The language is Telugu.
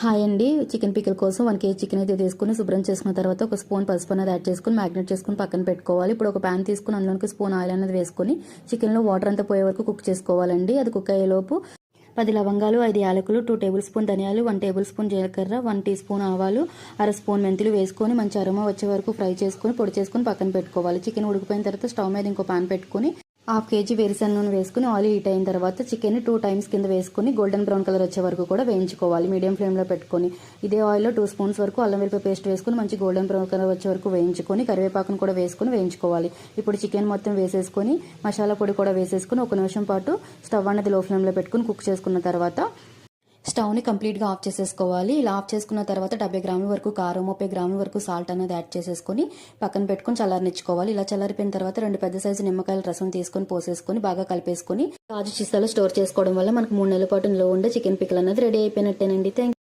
హాయ్ అండి. చికెన్ పికిల్ కోసం 1 కేజీ చికెన్ అయితే తీసుకుని శుభ్రం చేసుకున్న తర్వాత ఒక స్పూన్ పసుపు అనేది యాడ్ చేసుకుని మ్యాగ్నేట్ చేసుకుని పక్కన పెట్టుకోవాలి. ఇప్పుడు ఒక ప్యాన్ తీసుకుని అందులోకి స్పూన్ ఆయిల్ అనేది వేసుకుని చికెన్లో వాటర్ అంతా పోయే వరకు కుక్ చేసుకోవాలండి. అది కుక్ అయ్యేలోపు 10 లవంగాలు, 5 యాలకులు, 2 టేబుల్ స్పూన్ ధనియాలు, 1 టేబుల్ స్పూన్ జీలకర్ర, 1 టీ స్పూన్ ఆవాలు, అర స్పూన్ మెంతులు వేసుకొని మంచి అరోమా వచ్చే వరకు ఫ్రై చేసుకుని పొడి చేసుకుని పక్కన పెట్టుకోవాలి. చికెన్ ఉడికిపోయిన తర్వాత స్టవ్ మీద ఇంకో ప్యాన్ పెట్టుకుని 1/2 కేజీ వేరుశనగ నూనె వేసుకుని ఆయిల్ హీట్ అయిన తర్వాత చికెన్ 2 టైమ్స్ కింద వేసుకుని గోల్డెన్ బ్రౌన్ కలర్ వచ్చే వరకు కూడా వేయించుకోవాలి. మీడియం ఫ్లేమ్లో పెట్టుకొని ఇదే ఆయిల్లో 2 స్పూన్స్ వరకు అల్లం వెల్లుల్లి పేస్ట్ వేసుకుని మంచి గోల్డెన్ బ్రౌన్ కలర్ వచ్చే వరకు వేయించుకొని కరివేపాకును కూడా వేసుకుని వేయించుకోవాలి. ఇప్పుడు చికెన్ మొత్తం వేసేసుకొని మసాలా పొడి కూడా వేసేసుకుని 1 నిమిషం పాటు స్టవ్ అనేది లో ఫ్లేమ్లో పెట్టుకుని కుక్ చేసుకున్న తర్వాత స్టవ్ని కంప్లీట్గా ఆఫ్ చేసేసుకోవాలి. ఇలా ఆఫ్ చేసుకున్న తర్వాత 70 గ్రాముల వరకు కారం, 30 గ్రాముల వరకు సాల్ట్ అనేది యాడ్ చేసేసుకొని పక్కన పెట్టుకుని చల్లారనిచ్చుకోవాలి. ఇలా చల్లారిపోయిన తర్వాత 2 పెద్ద సైజు నిమ్మకాయల రసం తీసుకొని పోసేసుకొని బాగా కలిపేసుకొని గాజు సీసాలో స్టోర్ చేసుకోవడం వల్ల మనకు 3 నెలల పాటు నిల్వ ఉండే చికెన్ పికిల్ అనేది రెడీ అయిపోయినట్టేనండి. థ్యాంక్